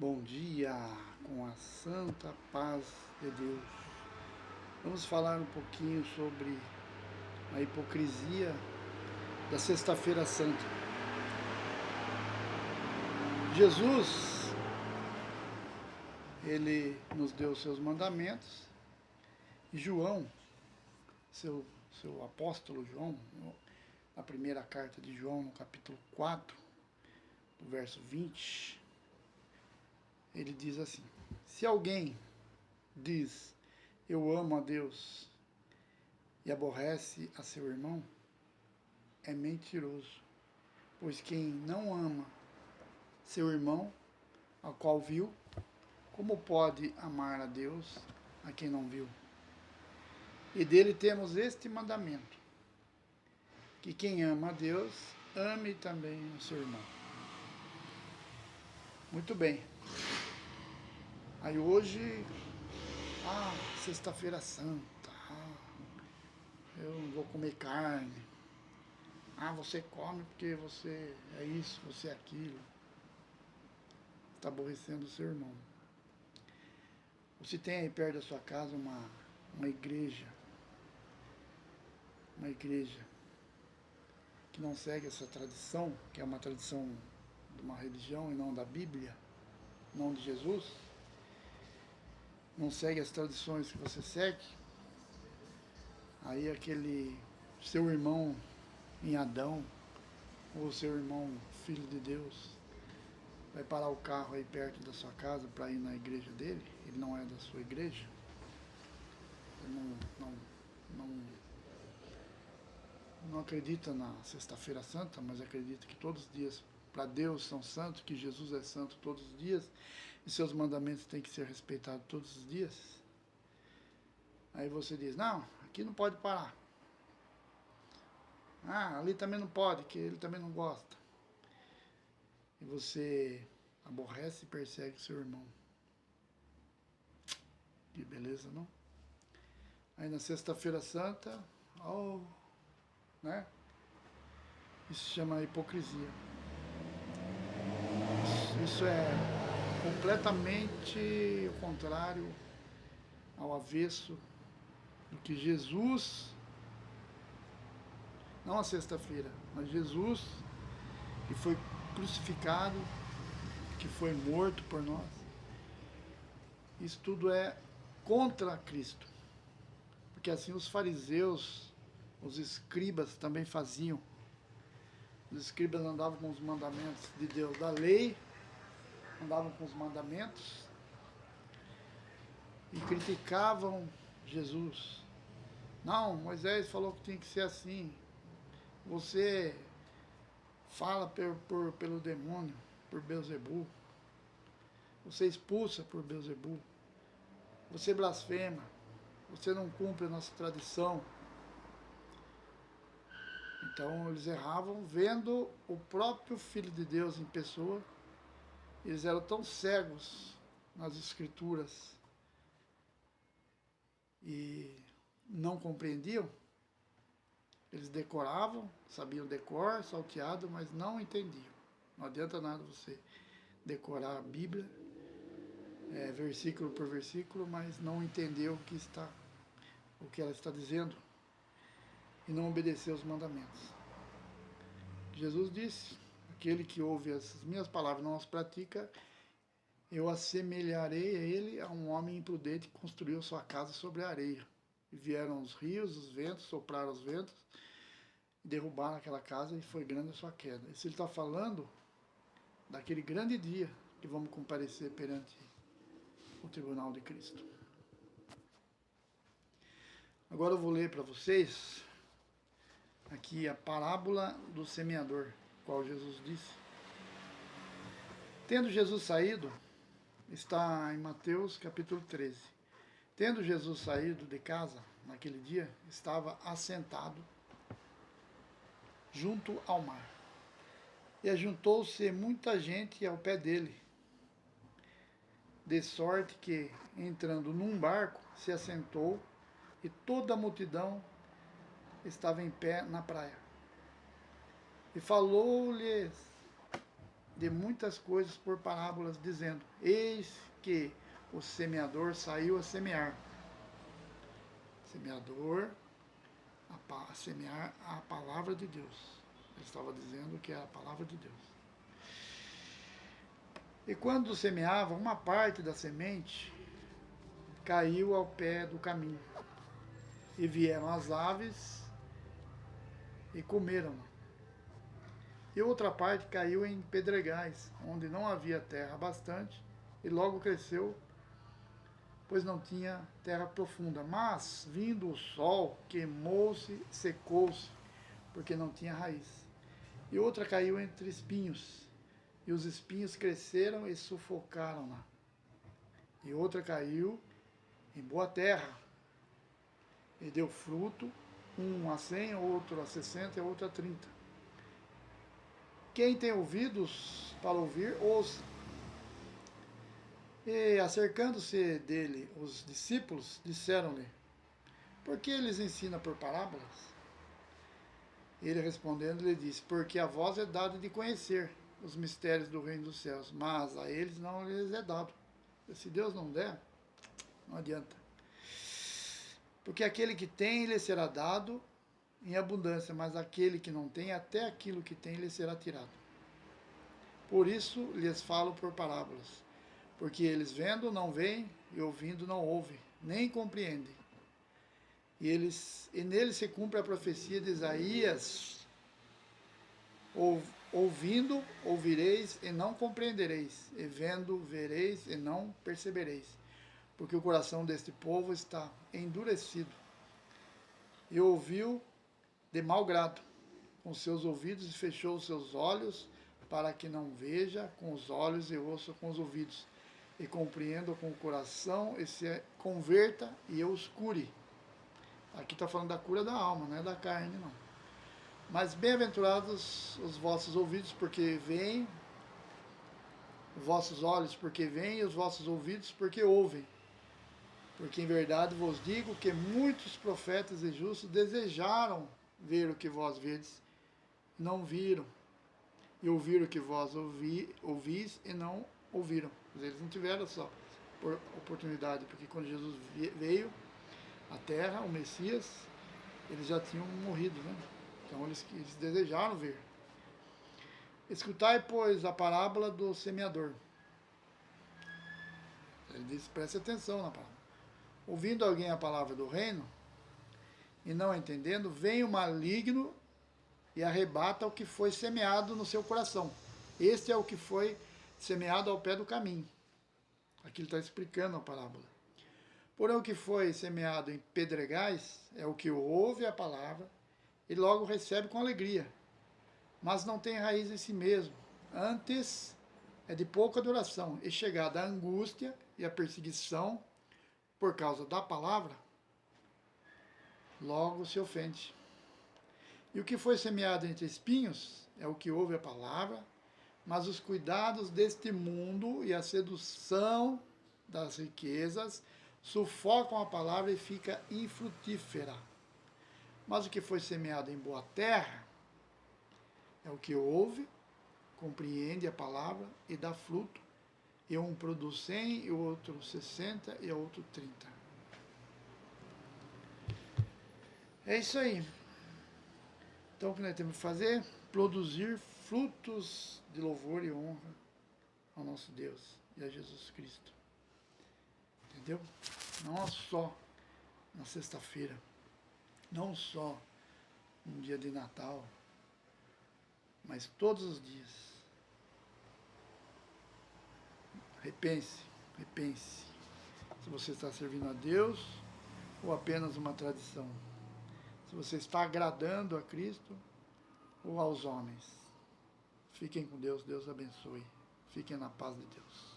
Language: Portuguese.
Bom dia, com a santa paz de Deus. Vamos falar um pouquinho sobre a hipocrisia da Sexta-feira Santa. Jesus, ele nos deu seus mandamentos e João, seu apóstolo João, na primeira carta de João, no capítulo 4, do verso 20, ele diz assim: se alguém diz eu amo a Deus e aborrece a seu irmão, é mentiroso, pois quem não ama seu irmão, ao qual viu, como pode amar a Deus a quem não viu? E dele temos este mandamento, que quem ama a Deus, ame também o seu irmão. Muito bem. Aí hoje, Sexta-feira Santa, eu não vou comer carne. Você come porque você é isso, você é aquilo. Está aborrecendo o seu irmão. Você tem aí perto da sua casa uma igreja que não segue essa tradição, que é uma tradição de uma religião e não da Bíblia, não de Jesus, não segue as tradições que você segue, aí aquele seu irmão em Adão, ou seu irmão filho de Deus, vai parar o carro aí perto da sua casa para ir na igreja dele, ele não é da sua igreja, ele não acredita na Sexta-feira Santa, mas acredita que todos os dias para Deus são santos, que Jesus é santo todos os dias, e seus mandamentos têm que ser respeitados todos os dias. Aí você diz, não, aqui não pode parar. Ali também não pode, que ele também não gosta. E você aborrece e persegue seu irmão. Que beleza, não? Aí na Sexta-feira Santa, né? Isso se chama hipocrisia. Isso é completamente o contrário, ao avesso do que Jesus, não a sexta-feira, mas Jesus, que foi crucificado, que foi morto por nós. Isso tudo é contra Cristo. Porque assim os fariseus, os escribas também faziam. Os escribas andavam com os mandamentos de Deus, da lei, andavam com os mandamentos e criticavam Jesus. Não, Moisés falou que tinha que ser assim. Você fala pelo demônio, por Beelzebul. Você expulsa por Beelzebul. Você blasfema. Você não cumpre a nossa tradição. Então eles erravam vendo o próprio Filho de Deus em pessoa. Eles eram tão cegos nas Escrituras e não compreendiam. Eles decoravam, sabiam decor, salteado, mas não entendiam. Não adianta nada você decorar a Bíblia, versículo por versículo, mas não entender o que ela está dizendo e não obedecer aos mandamentos. Jesus disse, aquele que ouve as minhas palavras e não as pratica, eu assemelharei a ele a um homem imprudente que construiu sua casa sobre a areia. E vieram os rios, os ventos, sopraram os ventos, derrubaram aquela casa e foi grande a sua queda. Isso ele está falando daquele grande dia que vamos comparecer perante o tribunal de Cristo. Agora eu vou ler para vocês aqui a parábola do semeador, qual Jesus disse. Tendo Jesus saído, está em Mateus capítulo 13. Tendo Jesus saído de casa, naquele dia, estava assentado junto ao mar. E ajuntou-se muita gente ao pé dele, de sorte que, entrando num barco, se assentou, e toda a multidão estava em pé na praia. E falou-lhes de muitas coisas por parábolas, dizendo: eis que o semeador saiu a semear. Semeador, a semear a palavra de Deus. Ele estava dizendo que é a palavra de Deus. E quando semeava, uma parte da semente caiu ao pé do caminho. E vieram as aves e comeram. E outra parte caiu em pedregais, onde não havia terra bastante, e logo cresceu, pois não tinha terra profunda. Mas, vindo o sol, queimou-se, secou-se, porque não tinha raiz. E outra caiu entre espinhos, e os espinhos cresceram e sufocaram-na. E outra caiu em boa terra, e deu fruto, um a 100, outro a 60 e outro a 30. Quem tem ouvidos para ouvir, ouça. E acercando-se dele, os discípulos disseram-lhe: por que eles ensinam por parábolas? Ele respondendo lhe disse: porque a vós é dado de conhecer os mistérios do reino dos céus, mas a eles não lhes é dado. Se Deus não der, não adianta. Porque aquele que tem, lhe será dado em abundância, mas aquele que não tem, até aquilo que tem, lhe será tirado. Por isso lhes falo por parábolas, porque eles vendo não veem, e ouvindo não ouvem, nem compreendem. E nele se cumpre a profecia de Isaías: ouvindo, ouvireis e não compreendereis, e vendo, vereis e não percebereis, porque o coração deste povo está endurecido, e ouviu de mau grado com seus ouvidos e fechou os seus olhos, para que não veja com os olhos e ouça com os ouvidos, e compreenda com o coração e se converta e eu os cure. Aqui está falando da cura da alma, não é da carne, não. Mas bem-aventurados os vossos ouvidos, porque veem, vossos olhos, porque veem, e os vossos ouvidos, porque ouvem. Porque em verdade vos digo que muitos profetas e justos desejaram ver o que vós vedes, não viram, e ouvir o que vós ouvis e não ouviram. Eles não tiveram essa oportunidade, porque quando Jesus veio à Terra, o Messias, eles já tinham morrido, né? Então eles desejaram ver. Escutai, pois, a parábola do semeador. Ele diz: preste atenção na palavra. Ouvindo alguém a palavra do reino e não entendendo, vem o maligno e arrebata o que foi semeado no seu coração. Este é o que foi semeado ao pé do caminho. Aqui ele está explicando a parábola. Porém, o que foi semeado em pedregais é o que ouve a palavra e logo recebe com alegria, mas não tem raiz em si mesmo. Antes é de pouca duração, e chegada a angústia e a perseguição por causa da palavra, logo se ofende. E o que foi semeado entre espinhos é o que ouve a palavra, mas os cuidados deste mundo e a sedução das riquezas sufocam a palavra e fica infrutífera. Mas o que foi semeado em boa terra é o que ouve, compreende a palavra e dá fruto. E um produz 100, e o outro 60, e o outro 30. É isso aí. Então o que nós temos que fazer? Produzir frutos de louvor e honra ao nosso Deus e a Jesus Cristo. Entendeu? Não só na sexta-feira, não só no dia de Natal, mas todos os dias. Repense, repense. Se você está servindo a Deus ou apenas uma tradição. Se você está agradando a Cristo ou aos homens. Fiquem com Deus, Deus abençoe. Fiquem na paz de Deus.